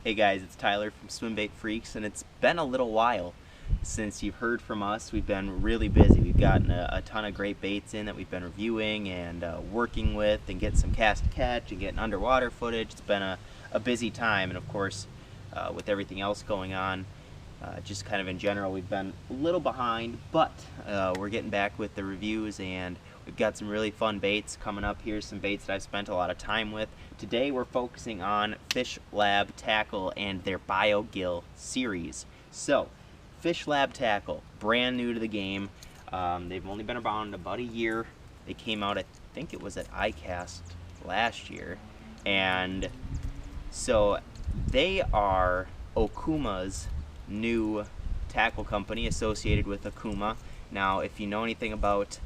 Hey guys, it's Tyler from Swimbait Freaks, and it's been a little while since you've heard from us. We've been really busy. We've gotten a ton of great baits in that we've been reviewing and working with, and getting some cast and catch and getting underwater footage. It's been a busy time, and of course, with everything else going on, just kind of in general, we've been a little behind, but we're getting back with the reviews, and we've got some really fun baits coming up. Here's some baits that I've spent a lot of time with. Today we're focusing on FishLab Tackle and their Bio-Gill series. So, FishLab Tackle, brand new to the game. They've only been around about a year. They came out, I think it was at ICAST last year. And so they are Okuma's new tackle company associated with Okuma. Now, if you know anything about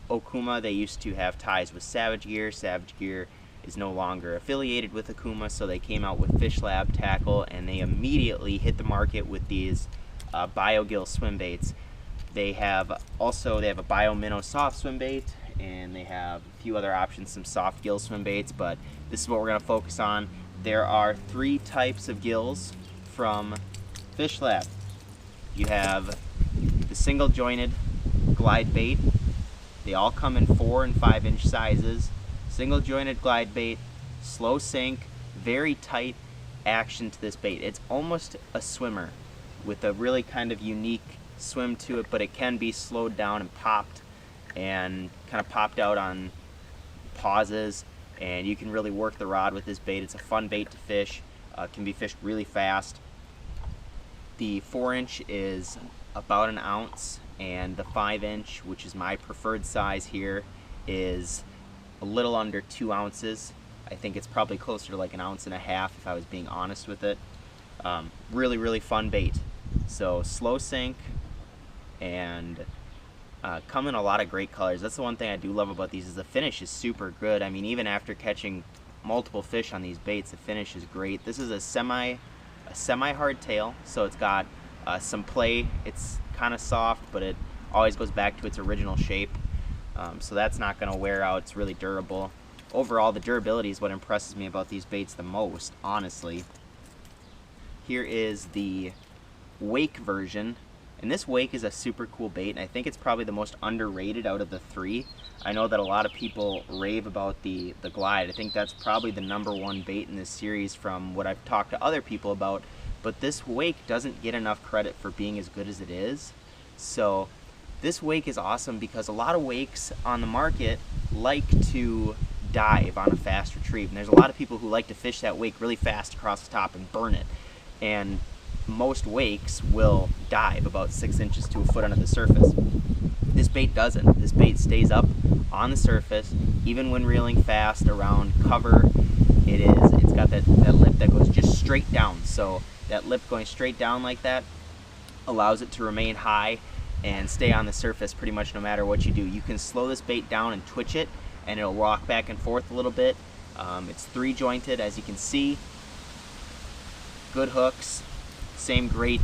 Okuma, they used to have ties with Savage Gear. Savage Gear is no longer affiliated with Okuma, so they came out with FishLab Tackle, and they immediately hit the market with these Bio-Gill swim baits. They have a Bio-Minnow soft swim bait, and they have a few other options, some soft gill swim baits, but this is what we're going to focus on. There are 3 types of gills from FishLab. You have the single jointed glide bait. They all come in 4 and 5 inch sizes. Single jointed glide bait, slow sink, very tight action to this bait. It's almost a swimmer with a really kind of unique swim to it, but it can be slowed down and popped, and kind of popped out on pauses, and you can really work the rod with this bait. It's a fun bait to fish. Can be fished really fast. The 4 inch is about an ounce, and the 5 inch, which is my preferred size here, is a little under 2 ounces. I think it's probably closer to like an ounce and a half if I was being honest with it. Really fun bait. So slow sink, and come in a lot of great colors. That's the one thing I do love about these, is the finish is super good. I mean, even after catching multiple fish on these baits, the finish is great. This is a semi hard tail, so it's got some play. It's kind of soft, but it always goes back to its original shape. So that's not going to wear out. It's really durable. Overall, the durability is what impresses me about these baits the most, honestly. Here is the wake version, and this wake is a super cool bait, and I think it's probably the most underrated out of the 3. I know that a lot of people rave about the glide. I think that's probably the #1 bait in this series from what I've talked to other people about, but this wake doesn't get enough credit for being as good as it is. So this wake is awesome because a lot of wakes on the market like to dive on a fast retrieve, and there's a lot of people who like to fish that wake really fast across the top and burn it, and most wakes will dive about 6 inches to a foot under the surface. This bait doesn't. This bait stays up on the surface even when reeling fast around cover. It's got that lip that goes just straight down, so that lip going straight down like that allows it to remain high and stay on the surface pretty much no matter what you do. You can slow this bait down and twitch it, and it'll rock back and forth a little bit. It's 3 jointed, as you can see. Good hooks. Same great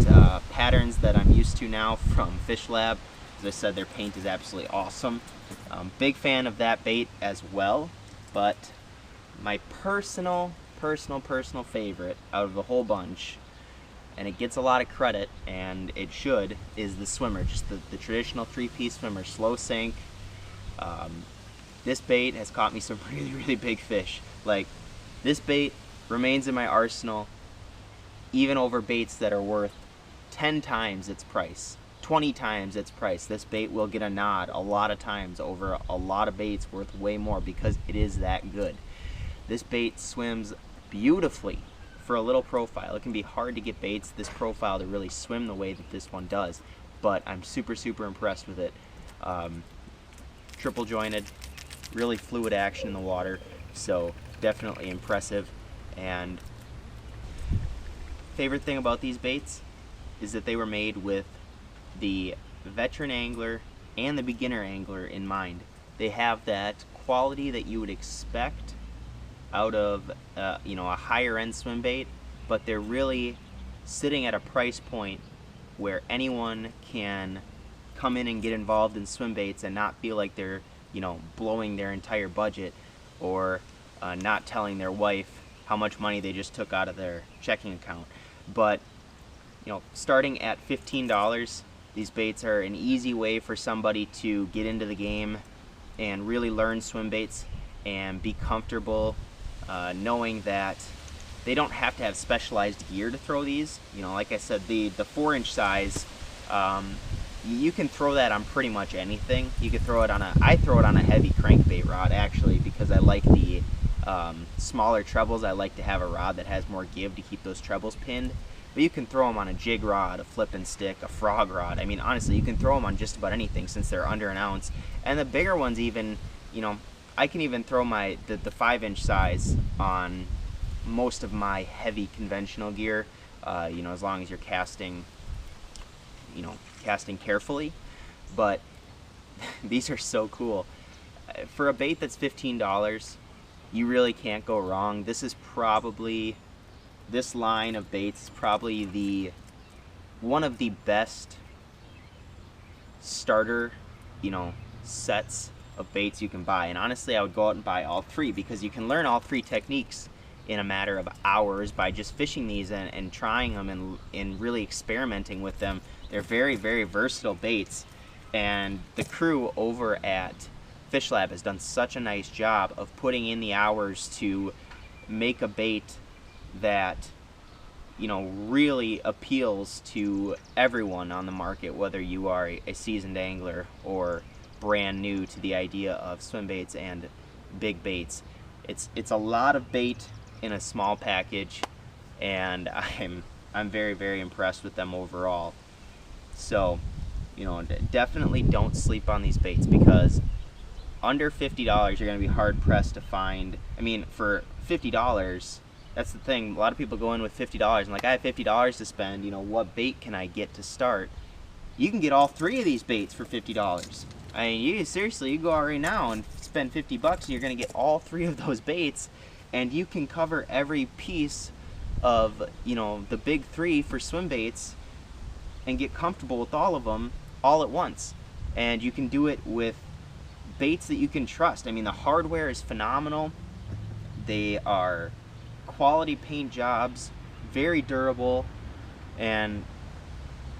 patterns that I'm used to now from FishLab. As I said, their paint is absolutely awesome. Big fan of that bait as well, but my personal favorite out of the whole bunch, and it gets a lot of credit, and it should, is the swimmer. Just the traditional 3-piece swimmer, slow sink. This bait has caught me some really big fish. Like, this bait remains in my arsenal even over baits that are worth 10 times its price, 20 times its price. This bait will get a nod a lot of times over a lot of baits worth way more because it is that good. This bait swims beautifully for a little profile. It can be hard to get baits this profile to really swim the way that this one does, but I'm super impressed with it. Triple jointed, really fluid action in the water, so definitely impressive. And favorite thing about these baits is that they were made with the veteran angler and the beginner angler in mind. They have that quality that you would expect out of a higher end swim bait, but they're really sitting at a price point where anyone can come in and get involved in swim baits and not feel like they're blowing their entire budget, or not telling their wife how much money they just took out of their checking account. But starting at $15, these baits are an easy way for somebody to get into the game and really learn swim baits and be comfortable knowing that they don't have to have specialized gear to throw these. Like I said, the 4-inch size, you can throw that on pretty much anything. You could throw it on I throw it on a heavy crankbait rod, actually, because I like the smaller trebles. I like to have a rod that has more give to keep those trebles pinned. But you can throw them on a jig rod, a flipping stick, a frog rod. I mean, honestly, you can throw them on just about anything since they're under an ounce. And the bigger ones even, I can even throw the 5-inch size on most of my heavy conventional gear, as long as you're casting carefully. But these are so cool. For a bait that's $15, you really can't go wrong. This line of baits is probably one of the best starter, sets of baits you can buy. And honestly, I would go out and buy all 3, because you can learn all 3 techniques in a matter of hours by just fishing these and trying them and really experimenting with them. They're very, very versatile baits, and the crew over at FishLab has done such a nice job of putting in the hours to make a bait that really appeals to everyone on the market, whether you are a seasoned angler or brand new to the idea of swim baits and big baits. It's a lot of bait in a small package, and I'm very, very impressed with them overall. So definitely don't sleep on these baits, because under $50 you're going to be hard pressed to find. I mean, for $50, that's the thing, a lot of people go in with $50 and like, I have $50 to spend, what bait can I get to start? You can get all 3 of these baits for $50. I mean, you go out right now and spend $50 and you're going to get all 3 of those baits, and you can cover every piece of the big 3 for swim baits and get comfortable with all of them all at once. And you can do it with baits that you can trust. I mean, the hardware is phenomenal. They are quality paint jobs, very durable, and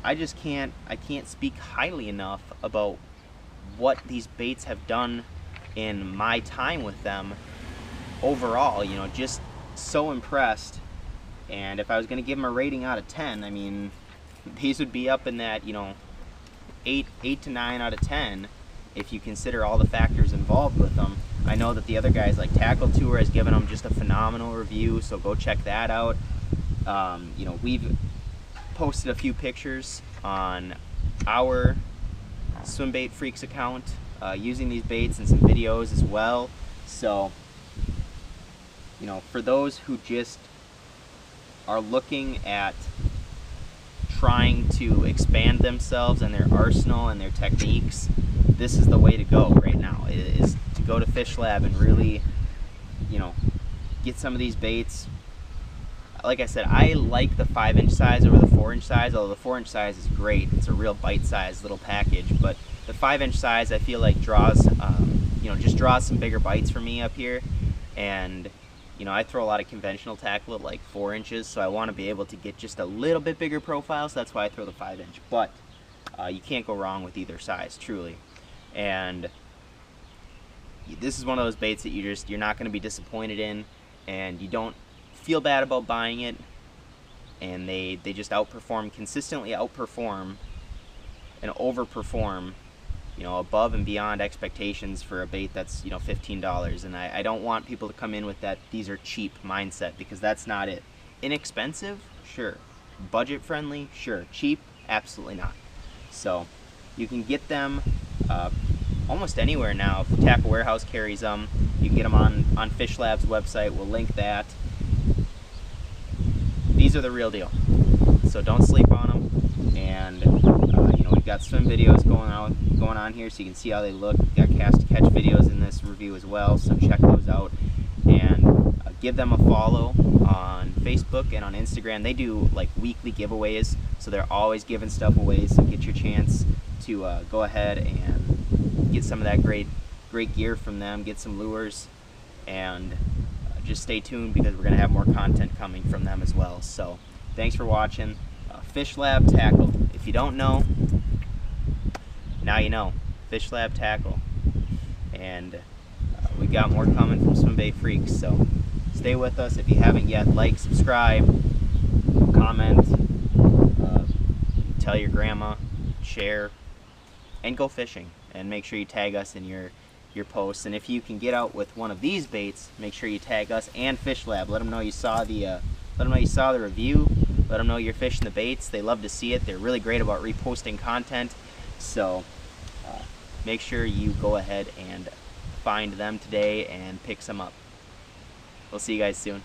I can't speak highly enough about what these baits have done in my time with them overall. Just so impressed. And if I was going to give them a rating out of 10, I mean, these would be up in that 8 to 9 out of 10 if you consider all the factors involved with them. I know that the other guys like Tackle Tour has given them just a phenomenal review, so go check that out. We've posted a few pictures on our Swimbait Freaks account using these baits, and some videos as well. So for those who just are looking at trying to expand themselves and their arsenal and their techniques, this is the way to go right now, is to go to FishLab and really get some of these baits. Like I said, I like the 5-inch size over the 4-inch size, although the 4-inch size is great. It's a real bite-sized little package, but the 5-inch size I feel like draws some bigger bites for me up here. And I throw a lot of conventional tackle at like 4 inches, so I want to be able to get just a little bit bigger profile, so that's why I throw the 5-inch. But you can't go wrong with either size, truly. And this is one of those baits that you're not going to be disappointed in, and you don't feel bad about buying it. And they just consistently outperform and overperform above and beyond expectations for a bait that's $15. And I don't want people to come in with that these are cheap mindset, because that's not it. Inexpensive, sure. Budget friendly, sure. Cheap, absolutely not. So you can get them almost anywhere now. If Tackle Warehouse carries them, you can get them on FishLab's website. We'll link that. These are the real deal, so don't sleep on them. And we've got swim videos going on here, so you can see how they look. We've got cast to catch videos in this review as well, so check those out. And give them a follow on Facebook and on Instagram. They do like weekly giveaways, so they're always giving stuff away, so get your chance to go ahead and get some of that great gear from them, get some lures, and just stay tuned because we're going to have more content coming from them as well. So thanks for watching. FishLab Tackle. If you don't know, now you know. FishLab Tackle. And we got more coming from Swimbait Freaks, so stay with us. If you haven't yet, like, subscribe, comment, tell your grandma, share, and go fishing. And make sure you tag us in your posts. And if you can get out with one of these baits, make sure you tag us and FishLab. Let them know you saw the review. Let them know you're fishing the baits. They love to see it. They're really great about reposting content. So make sure you go ahead and find them today and pick some up. We'll see you guys soon.